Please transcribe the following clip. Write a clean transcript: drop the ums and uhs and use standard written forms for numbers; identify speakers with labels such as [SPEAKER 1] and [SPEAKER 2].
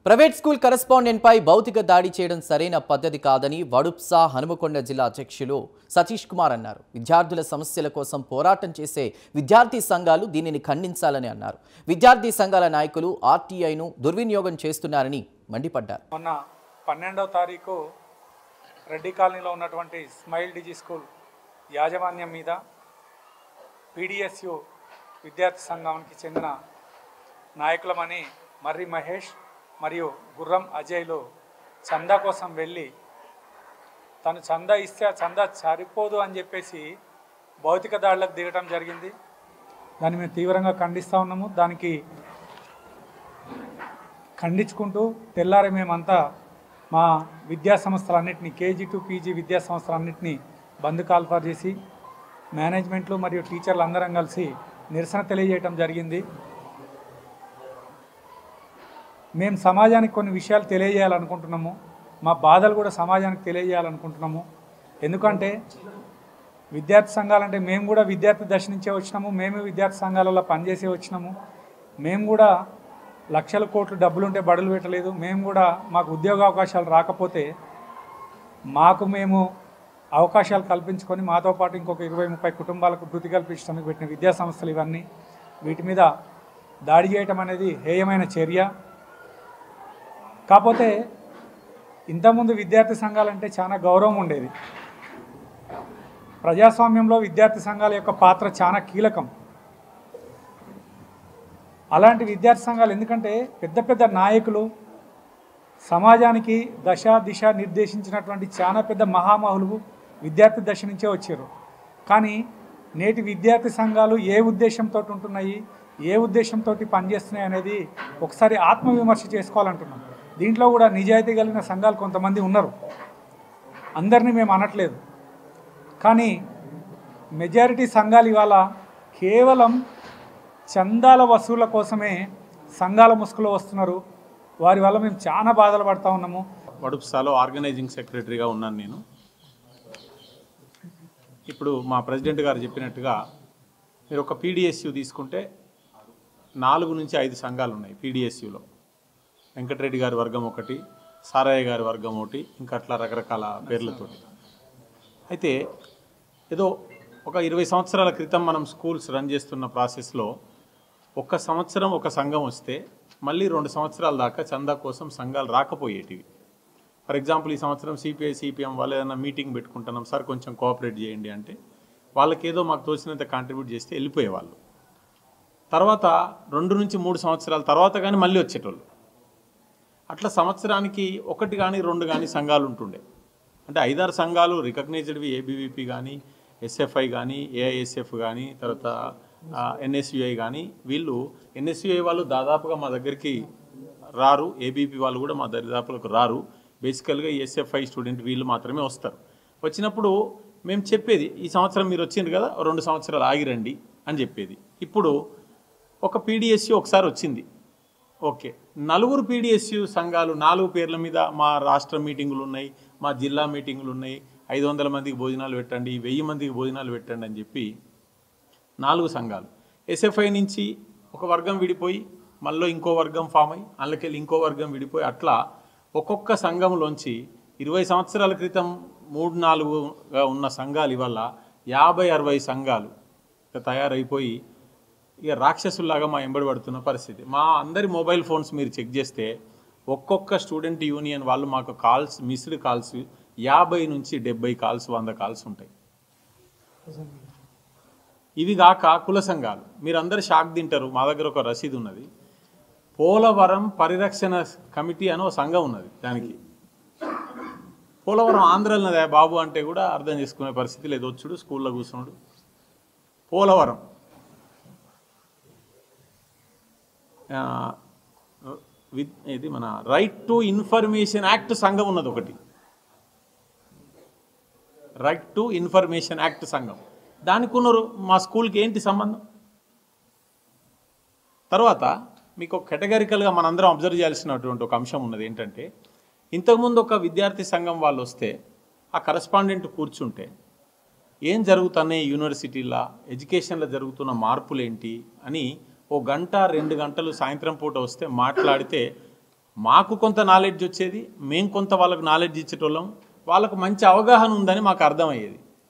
[SPEAKER 1] Private school correspondent పై భౌతిక దాడి చేయడం సరైన పద్ధతి కాదని వడుప్సా హనుమకొండ జిల్లా అధ్యక్షులు సతీష్ కుమార్ అన్నారు. విద్యార్థుల సమస్యల కోసం పోరాటం చేసే విద్యార్థి సంఘాలు దీనిని ఖండించాలని అన్నారు. విద్యార్థి సంఘాల నాయకులు ఆర్టీఐను దుర్వినియోగం చేస్తున్నారని మండిపడ్డారు.
[SPEAKER 2] మొన్న 12వ తారీఖు రెడ్డి కాలనీలో ఉన్నటువంటి స్మైల్ డిజీ స్కూల్ యాజమాన్యం మీద పీడిఎస్యు విద్యార్థి సంఘానికి చెందిన నాయకులమని మర్రి మహేష్ మరియు గుర్రం అజయ్లు చందా కోసం వెళ్ళి తను చందా ఇస్తే ఆ చందా సరిపోదు అని చెప్పేసి భౌతిక దాడులకు దిగటం జరిగింది. దాన్ని మేము తీవ్రంగా ఖండిస్తూ ఉన్నాము. దానికి ఖండించుకుంటూ తెల్లారి మేమంతా మా విద్యా సంస్థలన్నింటినీ కేజీ టు పీజీ విద్యా సంస్థలన్నింటినీ బంద్ కాల్ఫర్ చేసి మేనేజ్మెంట్లు మరియు టీచర్లు అందరం కలిసి నిరసన తెలియజేయటం జరిగింది. మేము సమాజానికి కొన్ని విషయాలు తెలియజేయాలనుకుంటున్నాము. మా బాధలు కూడా సమాజానికి తెలియజేయాలనుకుంటున్నాము. ఎందుకంటే విద్యార్థి సంఘాలంటే మేము కూడా విద్యార్థి దశ నుంచే వచ్చినాము. మేము విద్యార్థి సంఘాలలో పనిచేసే వచ్చినాము. మేము కూడా లక్షల కోట్లు డబ్బులుంటే బడులు పెట్టలేదు. మేము కూడా మాకు ఉద్యోగ అవకాశాలు రాకపోతే మేము అవకాశాలు కల్పించుకొని మాతో పాటు ఇంకొక 20-30 కుటుంబాలకు వృత్తి కల్పించడానికి పెట్టిన విద్యా సంస్థలు ఇవన్నీ. వీటి మీద దాడి చేయటం అనేది హేయమైన చర్య. కాకపోతే ఇంతకుముందు విద్యార్థి సంఘాలంటే చాలా గౌరవం ఉండేది. ప్రజాస్వామ్యంలో విద్యార్థి సంఘాల యొక్క పాత్ర చాలా కీలకం. అలాంటి విద్యార్థి సంఘాలు ఎందుకంటే పెద్ద పెద్ద నాయకులు సమాజానికి దశ దిశ నిర్దేశించినటువంటి చాలా పెద్ద మహామహులు విద్యార్థి దశ నుంచే వచ్చారు. కానీ నేటి విద్యార్థి సంఘాలు ఏ ఉద్దేశంతో ఉంటున్నాయి, ఏ ఉద్దేశంతో పనిచేస్తున్నాయి అనేది ఒకసారి ఆత్మవిమర్శ చేసుకోవాలంటున్నాం. దీంట్లో కూడా నిజాయితీ కలిగిన సంఘాలు కొంతమంది ఉన్నారు. అందరినీ మేము అనట్లేదు. కానీ మెజారిటీ సంఘాలు ఇవాళ కేవలం చందాల వసూళ్ల కోసమే సంఘాల ముసుగులో వస్తున్నారు. వారి వల్ల మేము చాలా బాధలు పడుతూ ఉన్నాము.
[SPEAKER 3] వడుప్సాలో ఆర్గనైజింగ్ సెక్రటరీగా ఉన్నాను నేను. ఇప్పుడు మా ప్రెసిడెంట్ గారు చెప్పినట్టుగా మీరు ఒక పీడిఎస్యు తీసుకుంటే 4 నుంచి 5 సంఘాలు ఉన్నాయి పీడిఎస్యులో. వెంకటరెడ్డి గారి వర్గం ఒకటి, సారయ్య గారి వర్గం ఒకటి, ఇంకా అట్లా రకరకాల పేర్లతోటి. అయితే ఏదో ఒక 20 సంవత్సరాల క్రితం మనం స్కూల్స్ రన్ చేస్తున్న ప్రాసెస్లో ఒక్క సంవత్సరం ఒక సంఘం వస్తే మళ్ళీ 2 సంవత్సరాల దాకా చందా కోసం సంఘాలు రాకపోయేటివి. ఫర్ ఎగ్జాంపుల్ ఈ సంవత్సరం సిపిఐ సిపిఎం వాళ్ళు ఏదైనా మీటింగ్ పెట్టుకుంటున్నాం సార్ కొంచెం కోఆపరేట్ చేయండి అంటే వాళ్ళకి ఏదో మాకు తోచినంత కాంట్రిబ్యూట్ చేస్తే వెళ్ళిపోయేవాళ్ళు. తర్వాత 2 నుంచి 3 సంవత్సరాల తర్వాత కానీ మళ్ళీ వచ్చేటోళ్ళు. అట్లా సంవత్సరానికి 1 కానీ 2 కానీ సంఘాలు ఉంటుండే. అంటే 5-6 సంఘాలు రికగ్నైజ్డ్వి ఏబీవీపీ కానీ, ఎస్ఎఫ్ఐ కానీ, ఏఐఎస్ఎఫ్ కానీ, తర్వాత ఎన్ఎస్యుఐ కానీ. వీళ్ళు ఎన్ఎస్యుఐ వాళ్ళు దాదాపుగా మా దగ్గరికి రారు, ఏబీపీ వాళ్ళు కూడా మా దరిదాపులకు రారు. బేసికల్గా ఈ ఎస్ఎఫ్ఐ స్టూడెంట్ వీళ్ళు మాత్రమే వస్తారు. వచ్చినప్పుడు మేము చెప్పేది ఈ సంవత్సరం మీరు వచ్చిండ్రు కదా 2 సంవత్సరాలు ఆగిరండి అని చెప్పేది. ఇప్పుడు ఒక పీడిఎస్యు ఒకసారి వచ్చింది, ఓకే, 4 పీడిఎస్యు సంఘాలు 4 పేర్ల మీద మా రాష్ట్ర మీటింగులు ఉన్నాయి, మా జిల్లా మీటింగులు ఉన్నాయి, 500 మందికి భోజనాలు పెట్టండి, 1000 మందికి భోజనాలు పెట్టండి అని చెప్పి 4 సంఘాలు. ఎస్ఎఫ్ఐ నుంచి ఒక వర్గం విడిపోయి మళ్ళీ ఇంకో వర్గం ఫామ్ అయ్యి అందులోకెళ్ళి ఇంకో వర్గం విడిపోయి అట్లా ఒక్కొక్క సంఘంలోంచి 20 సంవత్సరాల క్రితం 3-4గా ఉన్న సంఘాలు ఇవాళ 50-60 సంఘాలు తయారైపోయి ఇక రాక్షసుల్లాగా మా ఎంబడి పడుతున్న పరిస్థితి. మా అందరి మొబైల్ ఫోన్స్ మీరు చెక్ చేస్తే ఒక్కొక్క స్టూడెంట్ యూనియన్ వాళ్ళు మాకు కాల్స్, మిస్డ్ కాల్స్ 50 నుంచి 70 కాల్స్, 100 కాల్స్ ఉంటాయి. ఇవి కాక కుల సంఘాలు. మీరందరూ షాక్ తింటారు. మా దగ్గర ఒక రసీదు ఉన్నది. పోలవరం పరిరక్షణ కమిటీ అని ఒక సంఘం ఉన్నది. దానికి పోలవరం ఆంధ్రలో ఉన్నదా బాబు అంటే కూడా అర్థం చేసుకునే పరిస్థితి లేదు. వచ్చుడు స్కూల్లో కూర్చున్నాడు. పోలవరం ఇది మన రైట్ టు ఇన్ఫర్మేషన్ యాక్ట్ సంఘం ఉన్నది ఒకటి. రైట్ టు ఇన్ఫర్మేషన్ యాక్ట్ సంఘం. దానికి ఉన్నారు. మా స్కూల్కి ఏంటి సంబంధం? తర్వాత మీకు ఒక కేటగారికల్గా మనందరం అబ్జర్వ్ చేయాల్సినటువంటి ఒక అంశం ఉన్నది. ఏంటంటే ఇంతకుముందు ఒక విద్యార్థి సంఘం వాళ్ళు వస్తే ఆ కరస్పాండెంట్ కూర్చుంటే ఏం జరుగుతున్నాయి యూనివర్సిటీలో, ఎడ్యుకేషన్లో జరుగుతున్న మార్పులు ఏంటి అని 1 గంట 2 గంటలు సాయంత్రం పూట వస్తే మాట్లాడితే మాకు కొంత నాలెడ్జ్ వచ్చేది, మేము కొంత వాళ్ళకు నాలెడ్జ్ ఇచ్చేటోళ్ళం, వాళ్ళకు మంచి అవగాహన ఉందని మాకు అర్థమయ్యేది.